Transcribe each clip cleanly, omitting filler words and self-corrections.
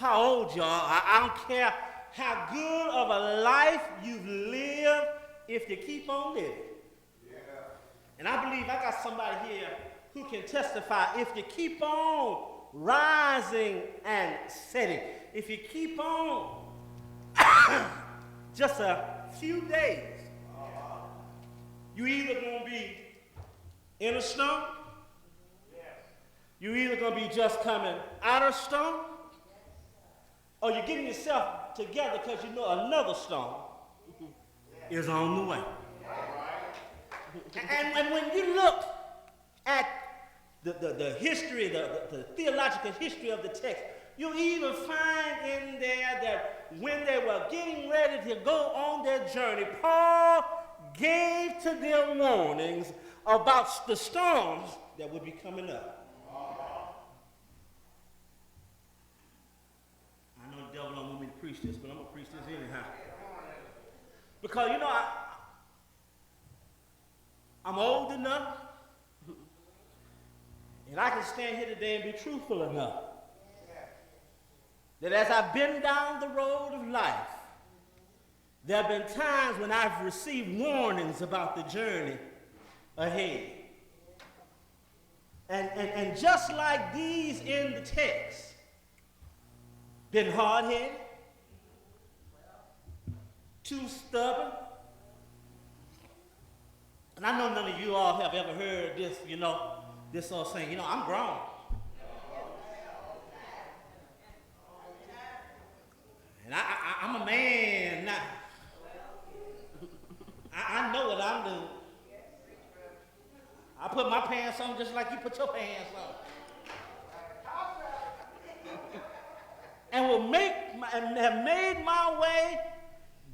how old you are. I don't care how good of a life you've lived if you keep on living. Yeah. And I believe I got somebody here who can testify if you keep on rising and setting, if you keep on just a few days, you either going to be in a storm, you either going to be just coming out of storm, or you're getting yourself together because you know another storm is on the way. And when you look at the history, the theological history of the text, you'll even find in there that when they were getting ready to go on their journey, Paul gave to them warnings about the storms that would be coming up. I know the devil don't want me to preach this, but I'm going to preach this anyhow. Because, you know, I'm old enough, and I can stand here today and be truthful enough that as I've been down the road of life, there have been times when I've received warnings about the journey ahead. And just like these in the text, been hard-headed, too stubborn. And I know none of you all have ever heard this, this old saying, I'm grown. And I'm a man now. I know what I'm doing. I put my pants on just like you put your pants on. And have made my way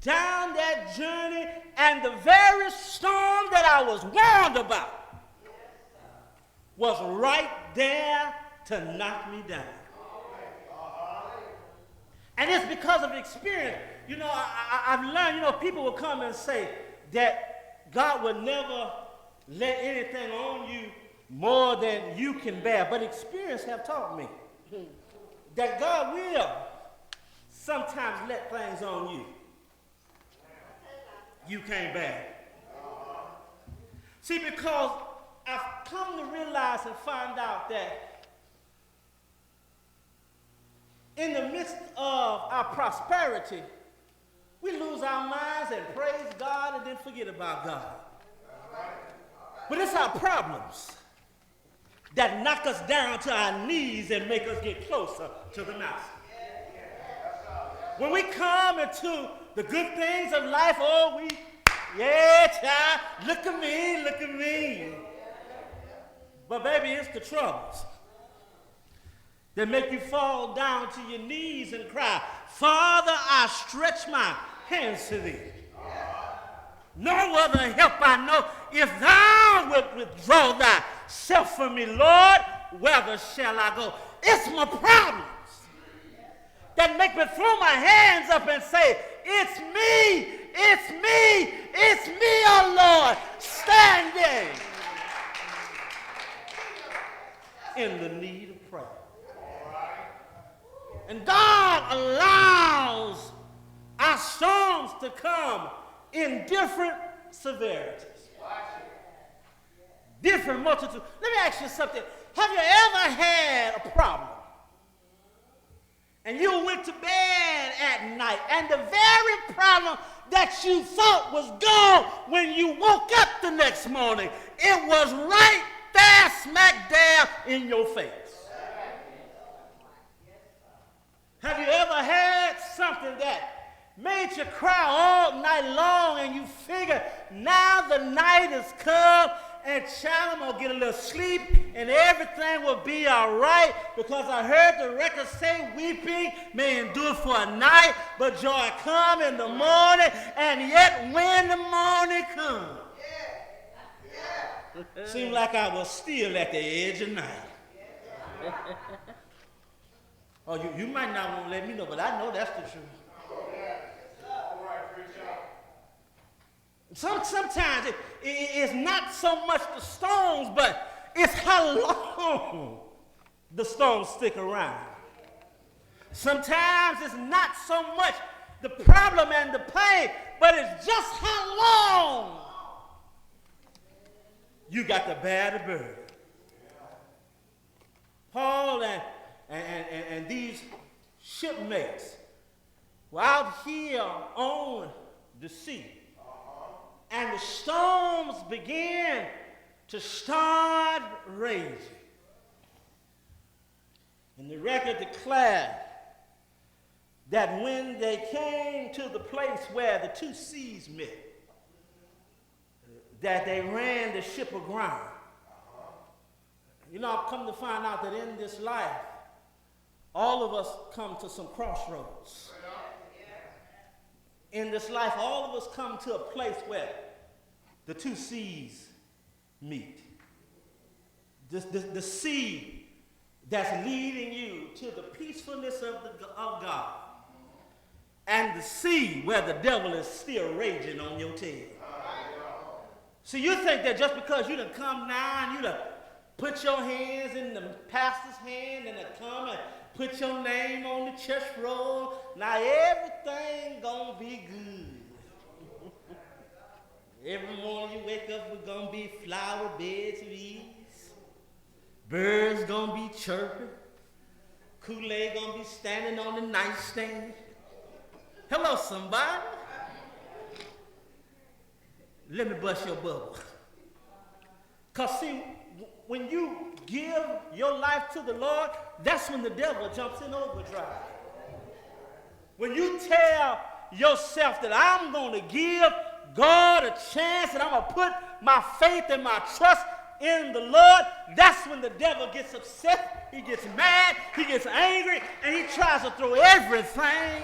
down that journey, and the very storm that I was warned about was right there to knock me down. And it's because of the experience. I've learned, people will come and say that God will never let anything on you more than you can bear. But experience have taught me that God will sometimes let things on you can't bear. See, because I've come to realize and find out that in the midst of our prosperity, we lose our minds and praise God and then forget about God. But it's our problems that knock us down to our knees and make us get closer to the Master. When we come into the good things of life, child, look at me. But baby, it's the troubles that make you fall down to your knees and cry, Father, I stretch my hands to thee. No other help I know. If thou wilt withdraw thyself from me, Lord, whither shall I go? It's my problems that make me throw my hands up and say, it's me, oh Lord, standing in the need of prayer. And God allows our storms to come in different severities, different multitudes. Let me ask you something. Have you ever had a problem and you went to bed at night and the very problem that you thought was gone when you woke up the next morning, it was right there smack dab in your face? Have you ever had something that made you cry all night long and you figure now the night has come and child, I'm going to get a little sleep and everything will be all right because I heard the record say weeping may endure for a night, but joy come in the morning, and yet when the morning comes, seemed like I was still at the edge of night. Oh, you might not want to let me know, but I know that's the truth. Sometimes it's not so much the storms, but it's how long the storms stick around. Sometimes it's not so much the problem and the pain, but it's just how long you got to bear the burden. Paul and these shipmates were out here on the sea, and the storms began to start raging. And the record declared that when they came to the place where the two seas met, that they ran the ship aground. You know, I've come to find out that in this life, all of us come to some crossroads. In this life, all of us come to a place where the two seas meet. The sea that's leading you to the peacefulness of God, and the sea where the devil is still raging on your tail. So you think that just because you done come now and you done put your hands in the pastor's hand and come and put your name on the church roll, now everything gonna be good. Every morning you wake up, we're gonna be flower beds of ease. Birds gonna be chirping. Kool-Aid gonna be standing on the nightstand. Hello, somebody. Let me bust your bubble. Because see, when you give your life to the Lord, that's when the devil jumps in overdrive. When you tell yourself that I'm going to give God a chance and I'm going to put my faith and my trust in the Lord, that's when the devil gets upset, he gets mad, he gets angry, and he tries to throw everything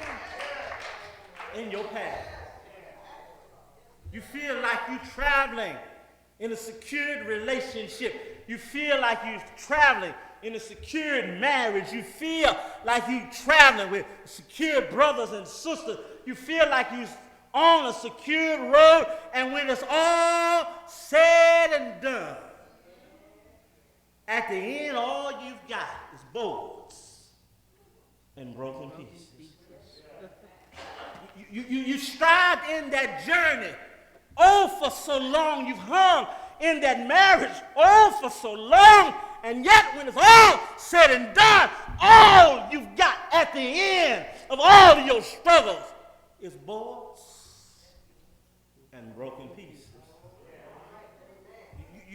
in your path. You feel like you're traveling in a secured relationship. You feel like you're traveling in a secured marriage. You feel like you're traveling with secure brothers and sisters. You feel like you're on a secured road, and when it's all said and done, at the end, all you've got is boards and broken pieces. You strived in that journey, for so long. You've hung in that marriage, for so long. And yet, when it's all said and done, all you've got at the end of all of your struggles is boards and broken pieces.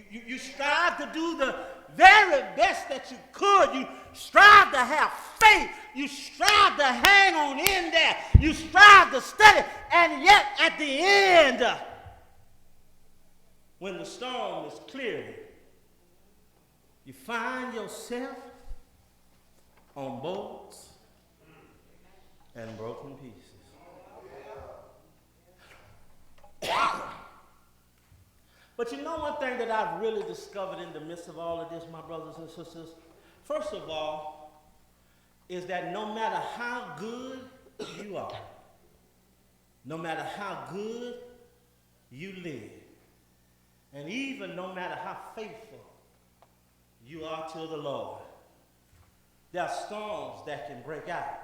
You strive to do the very best that you could. You strive to have faith. You strive to hang on in there. You strive to study. And yet, at the end, when the storm is clearing, you find yourself on boats and broken pieces. But you know one thing that I've really discovered in the midst of all of this, my brothers and sisters? First of all, is that no matter how good you are, no matter how good you live, and even no matter how faithful you are to the Lord, there are storms that can break out,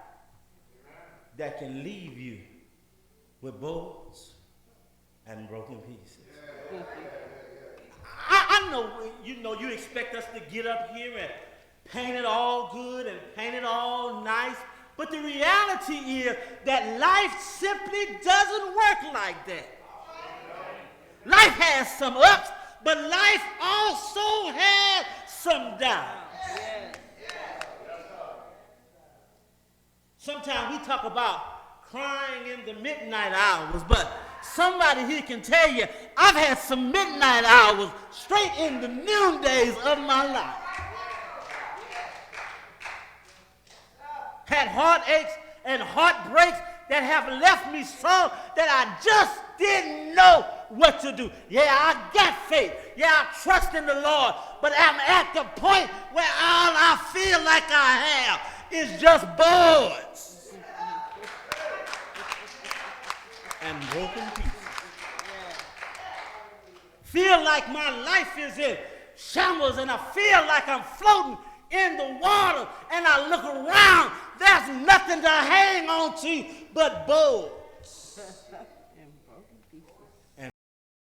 that can leave you with boards and broken pieces. I know, you expect us to get up here and paint it all good and paint it all nice, but the reality is that life simply doesn't work like that. Life has some ups, but life also has some downs. Sometimes we talk about crying in the midnight hours, but somebody here can tell you, I've had some midnight hours straight in the noondays of my life. Had heartaches and heartbreaks that have left me so that I just didn't know what to do. Yeah, I got faith. Yeah, I trust in the Lord. But I'm at the point where all I feel like I have is just boards and broken pieces. Feel like my life is in shambles, and I feel like I'm floating in the water, and I look around. there's nothing to hang on to but boards. And broken pieces.